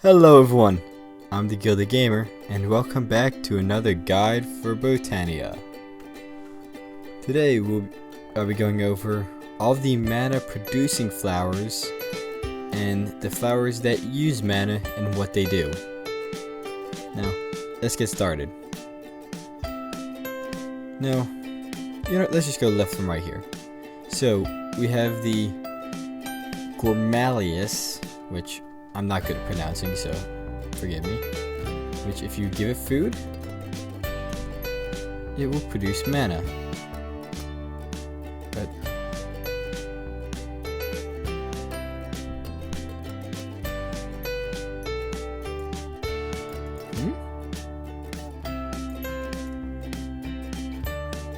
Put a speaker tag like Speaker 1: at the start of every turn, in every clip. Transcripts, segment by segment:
Speaker 1: Hello everyone, I'm the Gilded Gamer, and welcome back to another guide for Botania. Today I'll be going over all the mana producing flowers and the flowers that use mana and what they do. Now, let's get started. Now, let's just go left from right here. So, we have the Gormalius, which I'm not good at pronouncing, so forgive me. Which, if you give it food, it will produce mana. But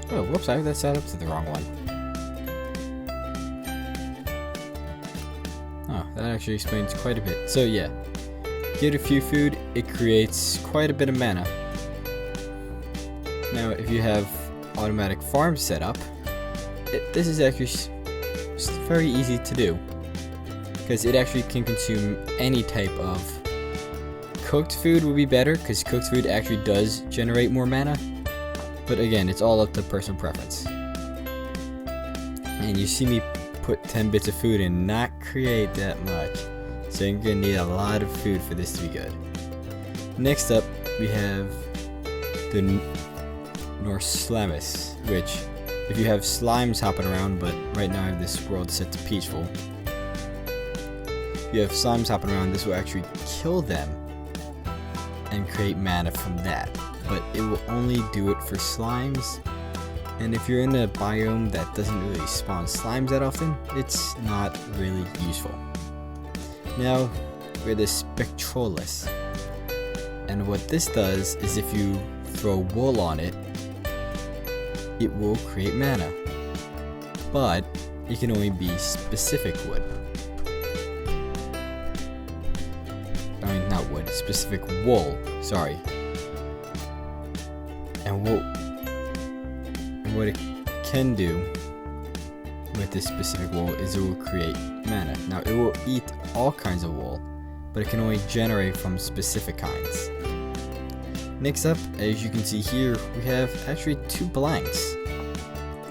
Speaker 1: oh, whoops! I have that set up to the wrong one. Oh, that actually explains quite a bit. So yeah, get a few food, it creates quite a bit of mana. Now, if you have automatic farm set up, this is actually very easy to do, because it actually can consume any type of cooked food. Would be better, because cooked food actually does generate more mana. But again, it's all up to personal preference. And you see me put 10 bits of food and not create that much, so you're gonna need a lot of food for this to be good. Next up, we have the Norslamus, which, if you have slimes hopping around, but right now I have this world set to peaceful. If you have slimes hopping around, this will actually kill them and create mana from that, but it will only do it for slimes. And if you're in a biome that doesn't really spawn slimes that often, it's not really useful. Now, we're the Spectrolus. And what this does is, if you throw wool on it, it will create mana. But it can only be specific wood. I mean, not wood, specific wool, sorry. And what it can do with this specific wool is it will create mana. Now, it will eat all kinds of wool, but it can only generate from specific kinds. Next up, as you can see here, we have actually two blanks,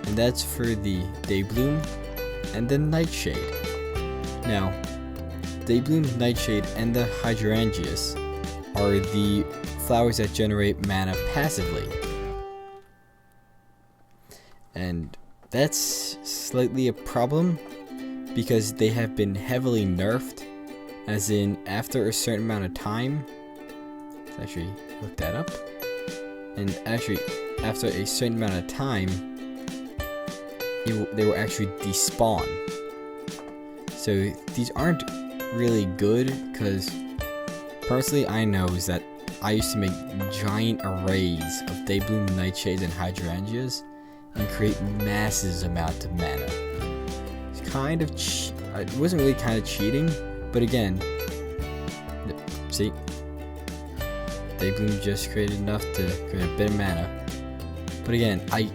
Speaker 1: and that's for the Daybloom and the Nightshade. Now, Daybloom, Nightshade, and the Hydrangeas are the flowers that generate mana passively. And that's slightly a problem, because they have been heavily nerfed, as in after a certain amount of time. Let's actually look that up. And actually, after a certain amount of time, they will actually despawn. So these aren't really good, because personally I know is that I used to make giant arrays of Daybloom, Nightshades, and Hydrangeas and create massive amounts of mana. It's kind of it wasn't really kind of cheating, but again, see, Daybloom just created enough to create a bit of mana. But again, I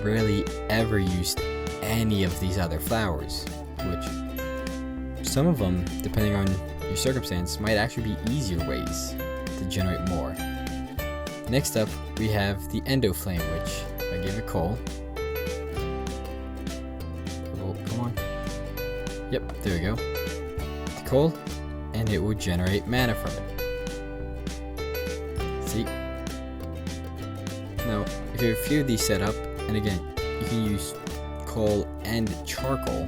Speaker 1: rarely ever used any of these other flowers, which some of them, depending on your circumstance, might actually be easier ways to generate more. Next up, we have the Endoflame, which I give it coal. Come on. Yep, there we go. The coal, and it will generate mana from it. See? Now, if you have a few of these set up, and again, you can use coal and charcoal,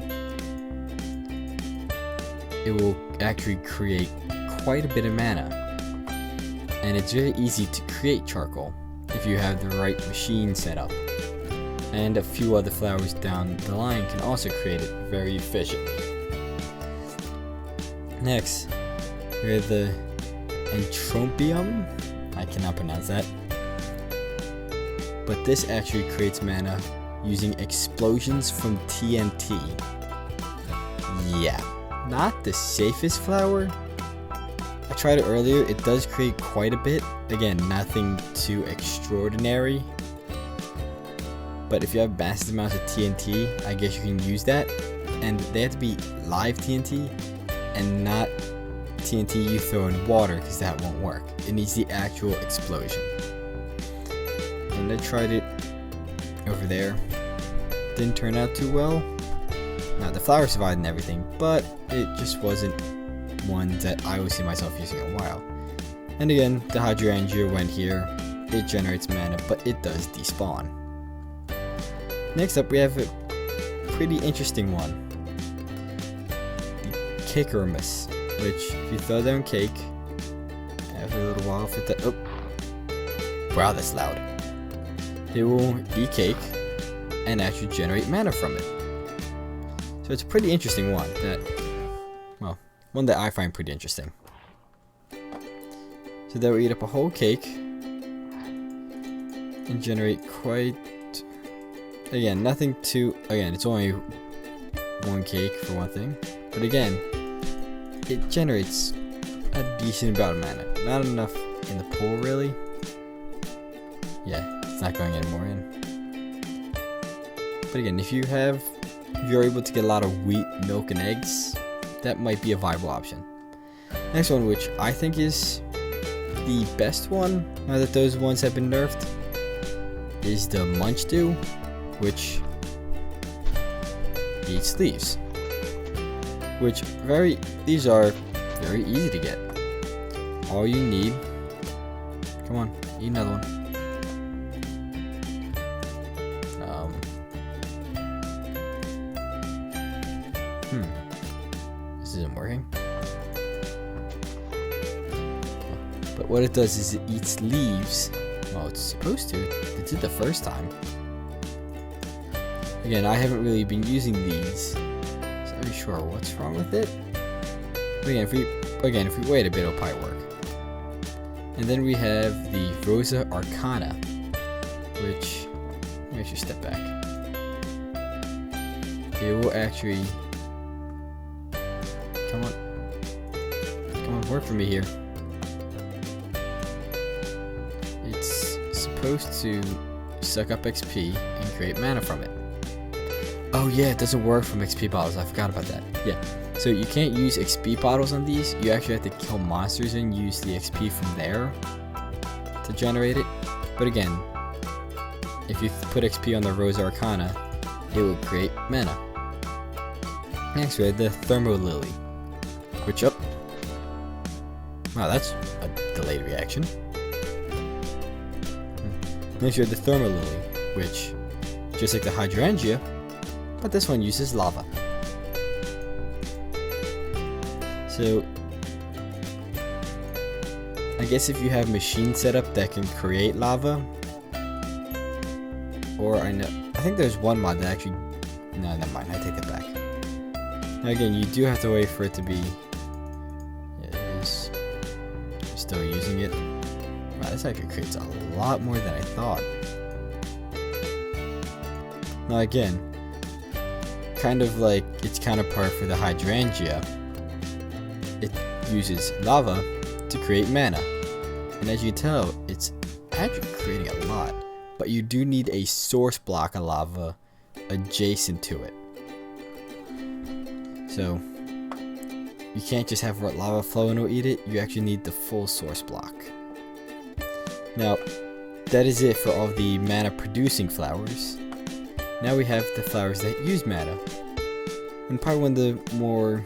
Speaker 1: it will actually create quite a bit of mana. And it's very easy to create charcoal if you have the right machine set up. And a few other flowers down the line can also create it very efficiently. Next, we have the Entropium. I cannot pronounce that. But this actually creates mana using explosions from TNT. Yeah, not the safest flower. I tried it earlier, it does create quite a bit. Again, nothing too extraordinary. But if you have massive amounts of TNT, I guess you can use that. And they have to be live TNT and not TNT you throw in water because that won't work. It needs the actual explosion. And I tried it over there. Didn't turn out too well. Now the flower survived and everything, but it just wasn't one that I would see myself using in a while. And again, the hydrangea went here. It generates mana, but it does despawn. Next up, we have a pretty interesting one. The Cakeormus, which if you throw down cake, every little while for that. Oh, wow, that's loud. It will eat cake and actually generate mana from it. So it's a pretty interesting one. One that I find pretty interesting. So that will eat up a whole cake and generate quite. Again, nothing too. Again, it's only one cake for one thing, but again, it generates a decent amount of mana. Not enough in the pool, really. Yeah, it's not going anymore in. But again, if you're able to get a lot of wheat, milk, and eggs, that might be a viable option. Next one, which I think is the best one, now that those ones have been nerfed, is the Munchdew, which eats leaves. These are very easy to get. All you need, come on, eat another one. This isn't working. But what it does is it eats leaves. Well, it's supposed to. It did the first time. Again, I haven't really been using these, so I'm not sure what's wrong with it. But again, if we wait a bit, it'll probably work. And then we have the Rosa Arcana, which let me actually step back. It will actually come on, work for me here. It's supposed to suck up XP and create mana from it. Oh yeah, it doesn't work from XP bottles. I forgot about that. Yeah. So you can't use XP bottles on these. You actually have to kill monsters and use the XP from there to generate it. But again, if you put XP on the Rose Arcana, it will create mana. Next we have the Thermo Lily, which wow, that's a delayed reaction. Next we have the Thermo Lily, which just like the hydrangea, but this one uses lava. So I guess if you have machines set up that can create lava, or I think there's one mod that actually, no, never mind, I take that back. Now again, you do have to wait for it to be, yeah, it is, I'm still using it. Wow, this actually creates a lot more than I thought. Now again, kind of like its counterpart for the hydrangea, it uses lava to create mana. And as you can tell, it's actually creating a lot. But you do need a source block of lava adjacent to it. So you can't just have lava flow and it'll eat it. You actually need the full source block. Now, that is it for all the mana producing flowers. Now we have the flowers that use mana. And probably one of the more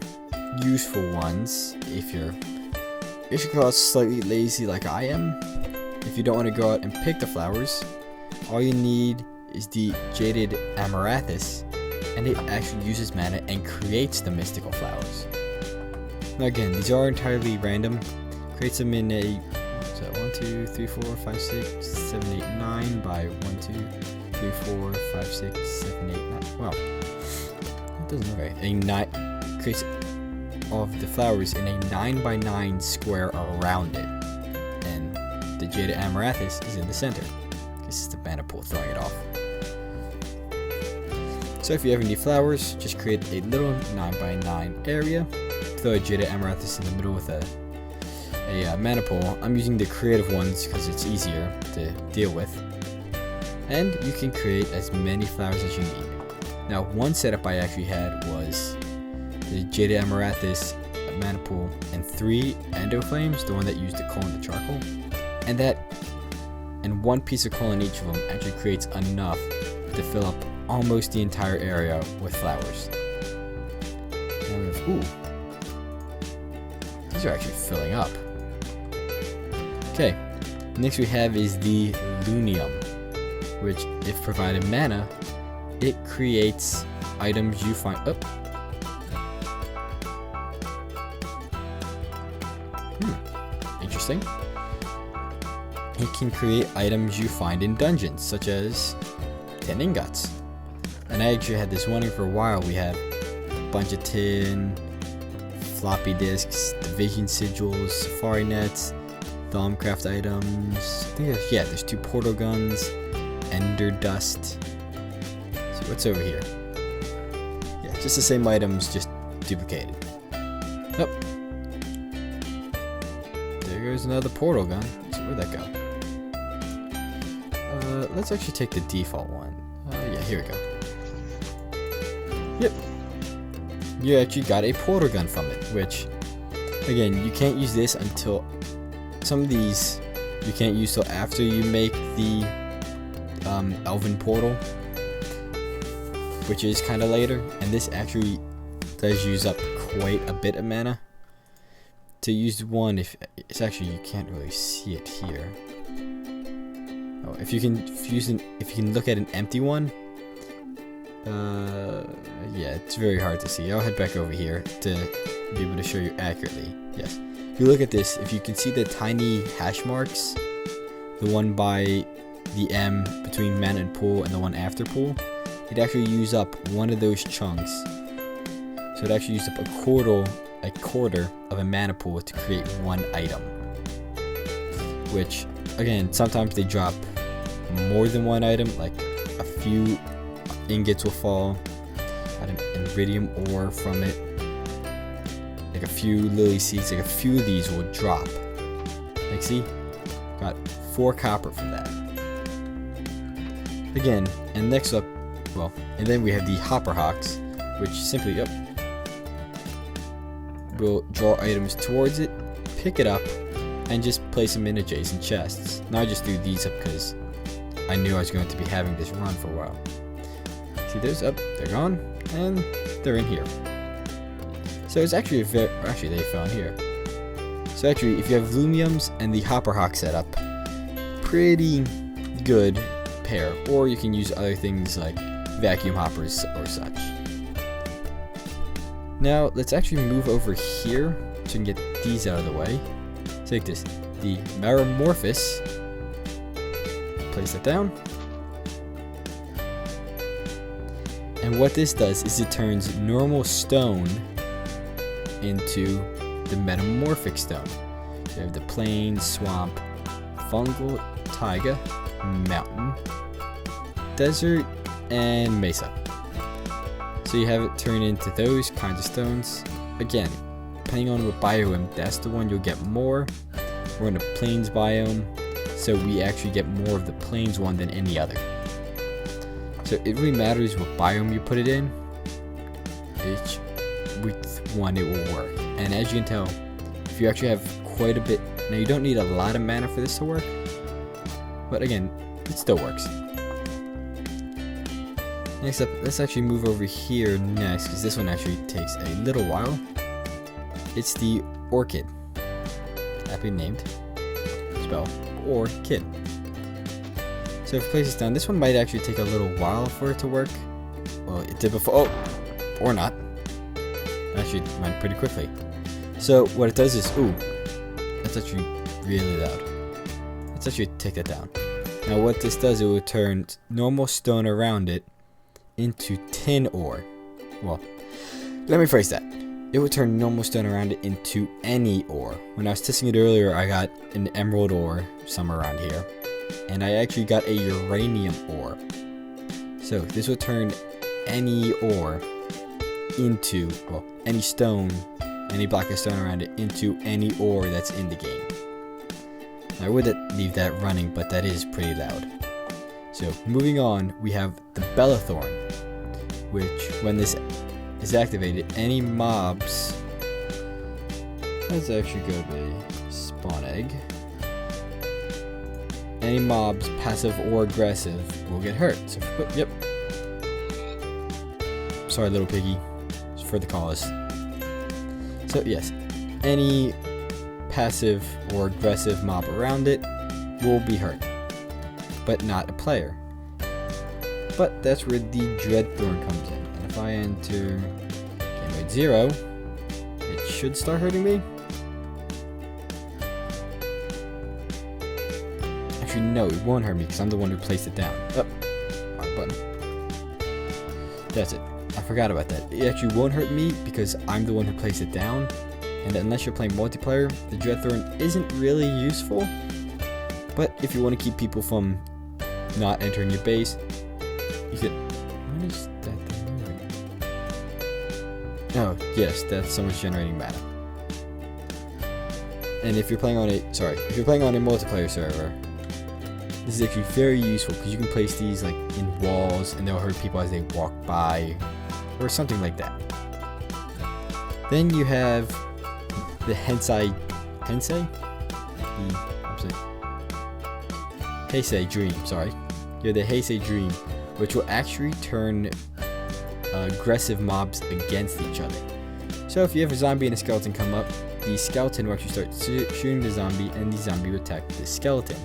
Speaker 1: useful ones, if you're slightly lazy like I am, if you don't want to go out and pick the flowers, all you need is the Jaded Amaranthus, and it actually uses mana and creates the mystical flowers. Now again, these are entirely random. Creates them in a, what's that, 1, 2, 3, 4, 5, 6, 7, 8, 9 by 1, 2, 3, 4, 5, 6, 7, 8, 9. Wow. That doesn't look right. A 9 creates all of the flowers in a 9 by 9 square around it. And the Jaded Amaranthus is in the center. This is the mana pool throwing it off. So if you ever need flowers, just create a little 9 by 9 area. Throw a Jaded Amaranthus in the middle with a mana pool. I'm using the creative ones because it's easier to deal with. And you can create as many flowers as you need. Now, one setup I actually had was the Jaded Amaranthus mana pool and 3 endo flames, the one that used the coal and the charcoal, and 1 piece of coal in each of them actually creates enough to fill up almost the entire area with flowers. Now we have, ooh, these are actually filling up. Okay, next we have is the Lunium, which, if provided mana, it creates items you find. Interesting. It can create items you find in dungeons, such as 10 ingots. And I actually had this running for a while. We have a bunch of tin, floppy disks, division sigils, safari nets, Thaumcraft items. I think there's 2 portal guns, ender dust. So what's over here? Yeah, just the same items, just duplicated. Oh, there goes another portal gun. So where'd that go? Let's actually take the default one. Yeah, here we go. Yep. You actually got a portal gun from it, which, again, you can't use this until, some of these you can't use till after you make the elven portal, which is kind of later, and this actually does use up quite a bit of mana. To use one, if it's actually, you can't really see it here. Oh, if you can look at an empty one, yeah, it's very hard to see. I'll head back over here to be able to show you accurately. Yes, if you look at this, if you can see the tiny hash marks, the one by the M between mana and pool and the one after pool, it actually used up one of those chunks. So it actually used up a quarter of a mana pool to create one item. Which, again, sometimes they drop more than one item, like a few ingots will fall, got an iridium ore from it, like a few lily seeds, like a few of these will drop. Like, see, got 4 copper from that. Again, and next up, well, and then we have the hopper hawks, which simply will draw items towards it, pick it up, and just place them in adjacent chests. Now I just threw these up because I knew I was going to be having this run for a while. See, those up, they're gone, and they're in here. So it's actually actually they fell in here. So actually, if you have Lumiums and the Hopper Hawk setup, pretty good pair. Or you can use other things like vacuum hoppers or such. Now let's actually move over here so we can get these out of the way. Take this, the Metamorphosis, place it down, and what this does is it turns normal stone into the metamorphic stone. So you have the plain, swamp, fungal, taiga, mountain, desert, and mesa. So you have it turn into those kinds of stones. Again, depending on what biome, that's the one you'll get more. We're in a plains biome, so we actually get more of the plains one than any other. So it really matters what biome you put it in, which one it will work. And as you can tell, if you actually have quite a bit, now you don't need a lot of mana for this to work, but again, it still works. Next up, let's actually move over here next, because this one actually takes a little while. It's the Orchid. Happy named. Spell Orchid. So if you place this down, this one might actually take a little while for it to work. Well, it did before. Oh, or not. It actually went pretty quickly. So what it does is, ooh, that's actually really loud. Let's actually take that down. Now what this does, it will turn normal stone around it into tin ore. Well, let me phrase that. It would turn normal stone around it into any ore. When I was testing it earlier, I got an emerald ore somewhere around here, and I actually got a uranium ore. So this would turn any ore into, well, any stone, any block of stone around it into any ore that's in the game. I would leave that running, but that is pretty loud. So moving on, we have the Bellathorn, which when this is activated, any mobs Let's actually go to spawn egg. Any mobs, passive or aggressive, will get hurt. So, yep. Sorry, little piggy. It's for the cause. So, yes. Any passive or aggressive mob around it will be hurt. But not a player. But that's where the Dreadthorn comes in. And if I enter game mode 0, it should start hurting me. Actually, no, it won't hurt me because I'm the one who placed it down. Oh, wrong button. That's it. I forgot about that. It actually won't hurt me because I'm the one who placed it down. And unless you're playing multiplayer, the Dreadthorn isn't really useful. But if you want to keep people from not entering your base, you could. What is that thing moving? Oh, yes, that's someone's generating mana. And if you're playing on a multiplayer server, this is actually very useful because you can place these like in walls and they'll hurt people as they walk by, or something like that. Then you have the Heisei Dream. Sorry, you have the Heisei Dream, which will actually turn aggressive mobs against each other. So if you have a zombie and a skeleton come up, the skeleton will actually start shooting the zombie, and the zombie will attack the skeleton.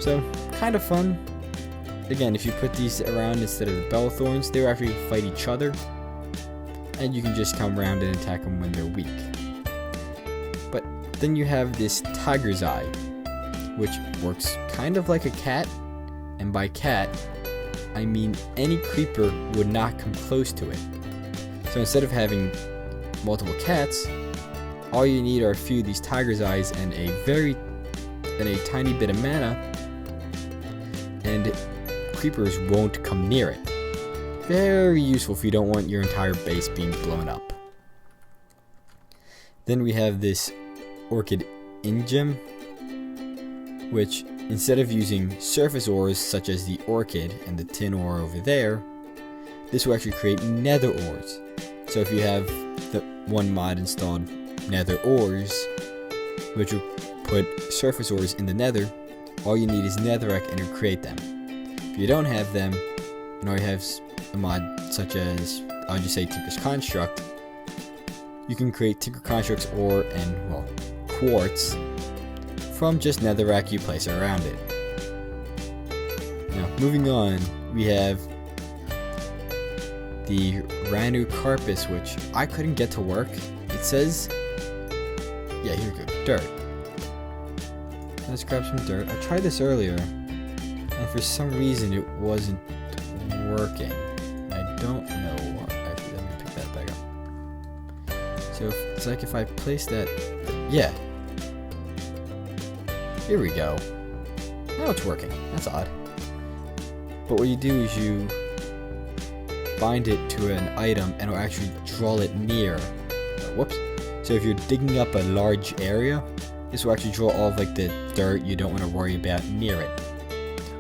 Speaker 1: So, kind of fun. Again, if you put these around instead of the Bellthorns, they will actually fight each other, and you can just come around and attack them when they're weak. But then you have this Tiger's Eye, which works kind of like a cat, and by cat, I mean any creeper would not come close to it. So instead of having multiple cats, all you need are a few of these Tiger's Eyes and a tiny bit of mana, and creepers won't come near it. Very useful if you don't want your entire base being blown up. Then we have this Orchid Ingem, which instead of using surface ores such as the Orchid and the tin ore over there, this will actually create nether ores. So if you have the one mod installed, nether ores, which will put surface ores in the nether, all you need is netherrack and you'll create them. If you don't have them, and all you have a mod such as, I'll just say Tinker's Construct, you can create Tinker Construct's ore and, well, quartz from just netherrack you place around it. Now, moving on, we have the Ranu Carpus, which I couldn't get to work. It says, yeah, here we go, dirt. Let's grab some dirt. I tried this earlier, and for some reason it wasn't working. I don't know what. Actually, let me pick that back up. So it's like if I place that, yeah. Here we go. Now it's working. That's odd. But what you do is you bind it to an item and it'll actually draw it near. Whoops. So if you're digging up a large area, this will actually draw all of like the dirt you don't want to worry about near it,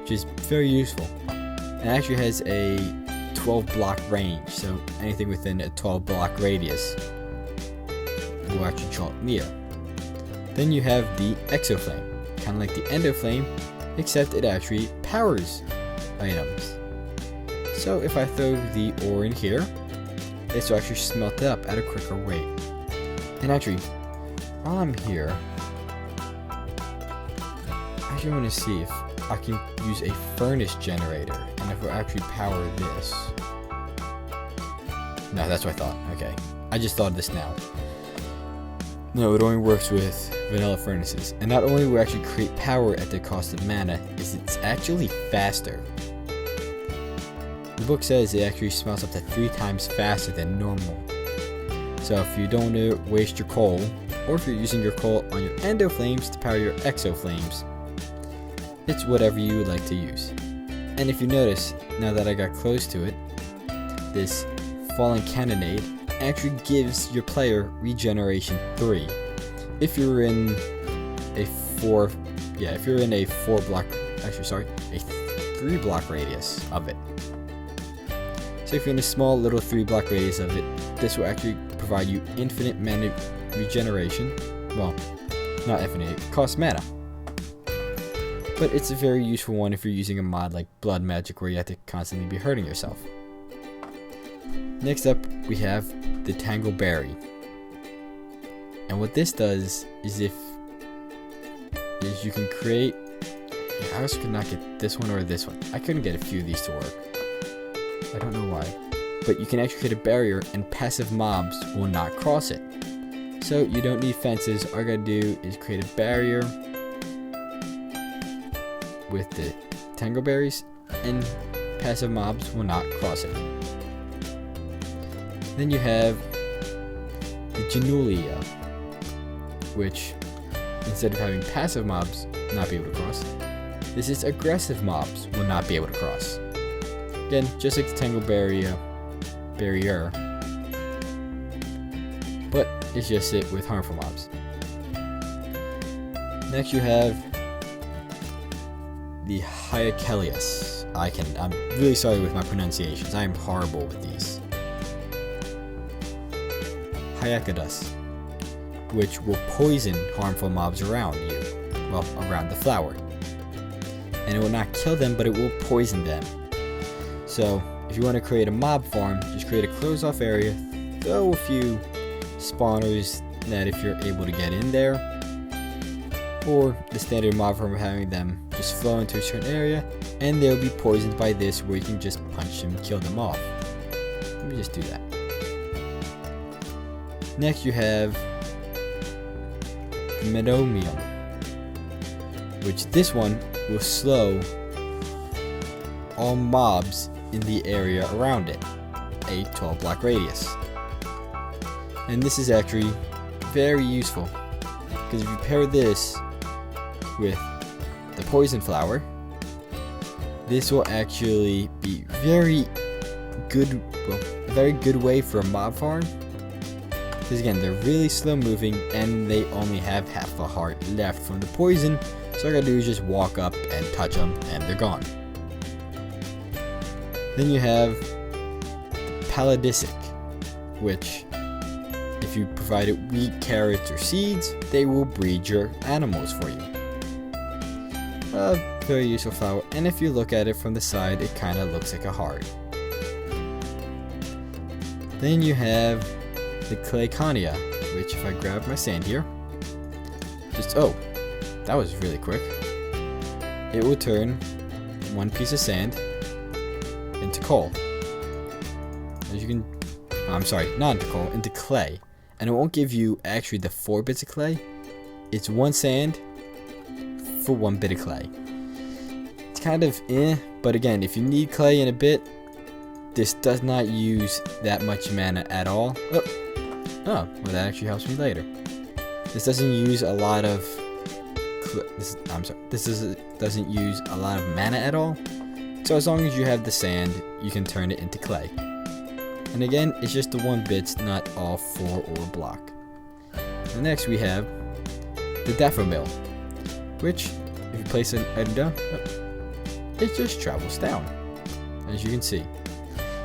Speaker 1: which is very useful. It actually has a 12 block range, so anything within a 12 block radius will actually draw it near. Then you have the Exoflame, kind of like the Endoflame, except it actually powers items. So if I throw the ore in here, this will actually smelt it up at a quicker rate. And actually, while I'm here, I actually want to see if I can use a furnace generator and if it will actually power this. No, that's what I thought. Okay. I just thought of this now. No, it only works with vanilla furnaces. And not only will it actually create power at the cost of mana, it's actually faster. The book says it actually smelts up to 3 times faster than normal. So if you don't want to waste your coal, or if you're using your coal on your Endoflames to power your Exoflames, it's whatever you would like to use. And if you notice, now that I got close to it, this Falling Cannonade actually gives your player regeneration 3. If you're in a 4 block, a 3 block radius of it. So if you're in a small little 3 block radius of it, this will actually provide provide you infinite mana regeneration. Well, not infinite, it costs mana. But it's a very useful one if you're using a mod like Blood Magic where you have to constantly be hurting yourself. Next up, we have the Tangleberry. And what this does is you can create... I also could not get this one or this one. I couldn't get a few of these to work. I don't know why. But you can actually create a barrier and passive mobs will not cross it. So you don't need fences. All you gotta do is create a barrier with the Tangleberries and passive mobs will not cross it. Then you have the Genulia, which instead of having passive mobs not be able to cross, this is aggressive mobs will not be able to cross. Again, just like the Tangleberry barrier, but it's just it with harmful mobs. Next you have the Hyakelius. I'm really sorry with my pronunciations. I am horrible with these. Hyakadus, which will poison harmful mobs around you. Well, around the flower. And it will not kill them, but it will poison them. So, if you want to create a mob farm, just create a closed off area, throw a few spawners that if you're able to get in there, or the standard mob farm of having them just flow into a certain area, and they'll be poisoned by this where you can just punch them and kill them off. Let me just do that. Next you have the Medomium, which this one will slow all mobs in the area around it, a 12 block radius. And this is actually very useful, because if you pair this with the poison flower, this will actually be very good, a very good way for a mob farm. Because again, they're really slow moving and they only have half a heart left from the poison, so all I gotta do is just walk up and touch them and they're gone. Then you have the Paladisic, which if you provide it wheat, carrots, or seeds, they will breed your animals for you. A very useful flower, and if you look at it from the side, it kind of looks like a heart. Then you have the Clayconia, which if I grab my sand here, oh, that was really quick. It will turn one piece of sand into coal. As you can, I'm sorry, not into coal, into clay. And it won't give you actually the 4 bits of clay. It's 1 sand for 1 bit of clay. It's kind of but again, if you need clay in a bit, this does not use that much mana at all. Oh, well that actually helps me later. This doesn't use a lot of doesn't use a lot of mana at all. So as long as you have the sand, you can turn it into clay. And again, it's just the 1 bits, not all 4 or block. And next we have the Daffodil, which if you place an item down, it just travels down, as you can see.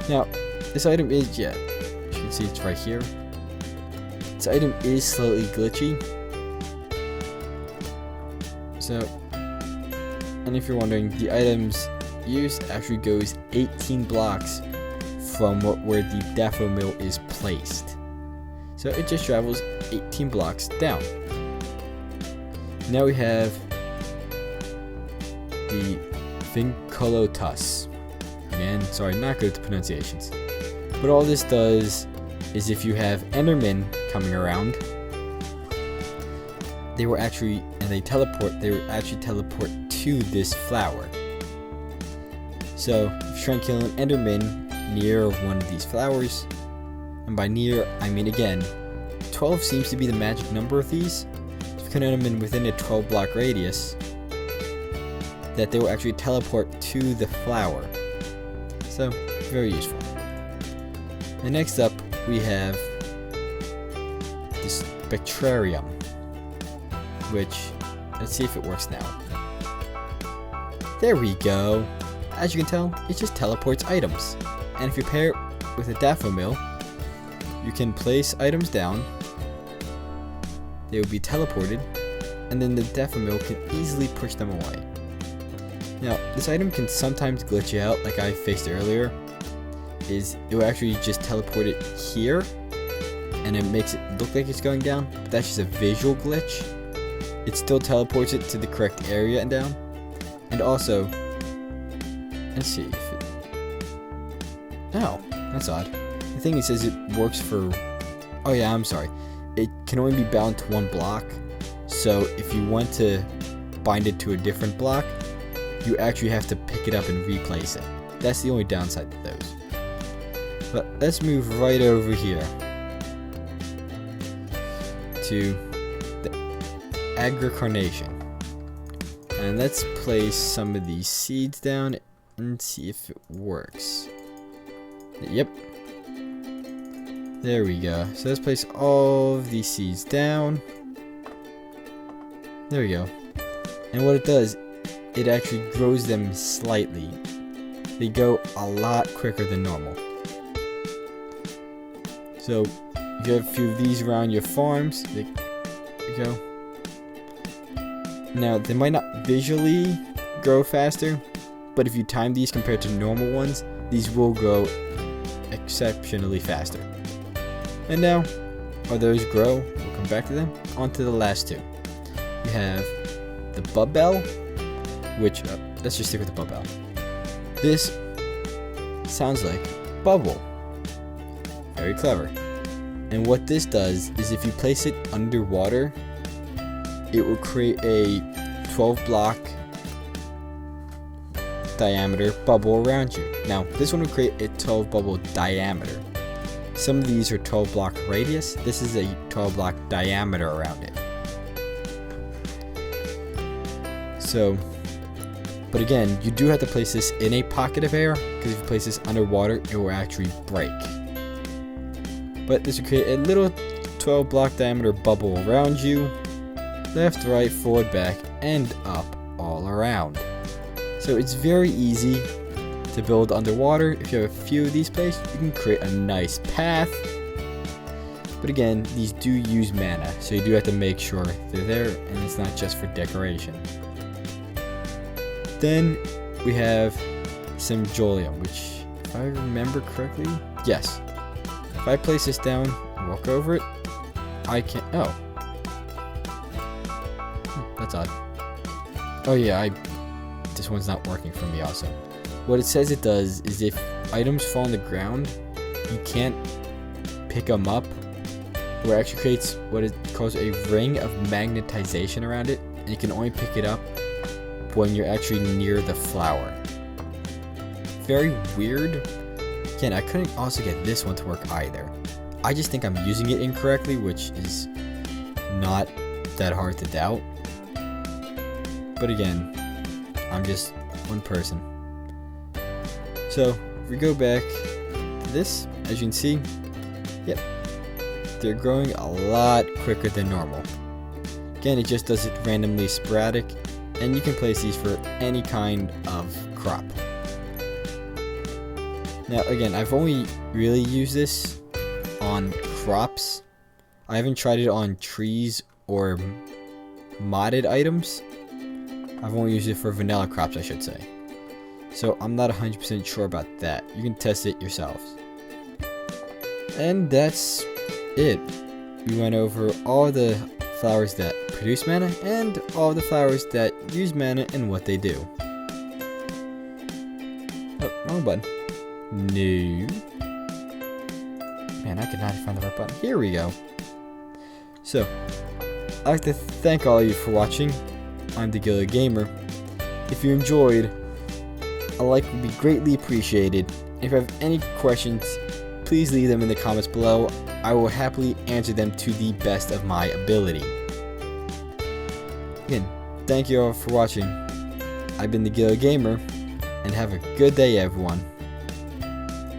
Speaker 1: Now, this item is, as you can see it's right here. This item is slightly glitchy. So, and if you're wondering, the items used actually goes 18 blocks from where the Daffodil is placed. So it just travels 18 blocks down. Now we have the Vincolotus. Again, sorry, not good at the pronunciations. But all this does is if you have Endermen coming around, they will actually teleport to this flower. So if you're trying to kill an Enderman near one of these flowers, and by near I mean again, 12 seems to be the magic number of these. If you can Enderman within a 12 block radius, that they will actually teleport to the flower. So very useful. And next up we have the Spectrarium, which, let's see if it works now. There we go. As you can tell, it just teleports items. And if you pair it with a Daffodil, you can place items down, they will be teleported, and then the Defamill can easily push them away. Now, this item can sometimes glitch you out, like I faced earlier, is it will actually just teleport it here, and it makes it look like it's going down, but that's just a visual glitch. It still teleports it to the correct area and down. And also, let's see if it... Oh, that's odd. The thing is, it works for... Oh yeah, I'm sorry. It can only be bound to one block. So if you want to bind it to a different block, you actually have to pick it up and replace it. That's the only downside to those. But let's move right over here to the Agricarnation. And let's place some of these seeds down and see if it works. Yep. There we go. So let's place all of these seeds down. There we go. And what it does, it actually grows them slightly. They go a lot quicker than normal. So if you have a few of these around your farms, there you go. Now, they might not visually grow faster, but if you time these compared to normal ones, these will grow exceptionally faster. And now, while those grow, we'll come back to them. On to the last two. You have the Bubble, which, let's just stick with the Bubble. This sounds like bubble. Very clever. And what this does is if you place it underwater, it will create a 12 block diameter bubble around you. Now, this one will create a 12 bubble diameter. Some of these are 12 block radius. This is a 12 block diameter around it. So, but again, you do have to place this in a pocket of air, because if you place this underwater, it will actually break. But this will create a little 12 block diameter bubble around you. Left, right, forward, back, and up all around. So it's very easy to build underwater. If you have a few of these placed, you can create a nice path. But again, these do use mana, so you do have to make sure they're there, and it's not just for decoration. Then we have Cymgolium, which, if I remember correctly, yes. If I place this down and walk over it, I can... Oh. That's odd. Oh yeah, this one's not working for me also. What it says it does is if items fall on the ground, you can't pick them up, where it actually creates what it calls a ring of magnetization around it, and you can only pick it up when you're actually near the flower. Very weird. Again, I couldn't also get this one to work either. I just think I'm using it incorrectly, which is not that hard to doubt. But again, I'm just one person. So, if we go back to this, as you can see, yep, they're growing a lot quicker than normal. Again, it just does it randomly sporadic, and you can place these for any kind of crop. Now, again, I've only really used this on crops. I haven't tried it on trees or modded items. I've only used it for vanilla crops, I should say. So I'm not 100% sure about that. You can test it yourselves. And that's it. We went over all the flowers that produce mana and all the flowers that use mana and what they do. Oh, wrong button. No. Man, I could not find the right button. Here we go. So, I'd like to thank all of you for watching. I'm the Gila Gamer. If you enjoyed, a like would be greatly appreciated. If you have any questions, please leave them in the comments below. I will happily answer them to the best of my ability. Again, thank you all for watching. I've been the Gila Gamer, and have a good day, everyone.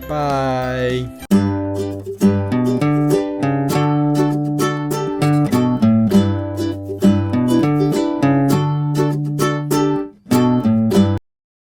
Speaker 1: Bye.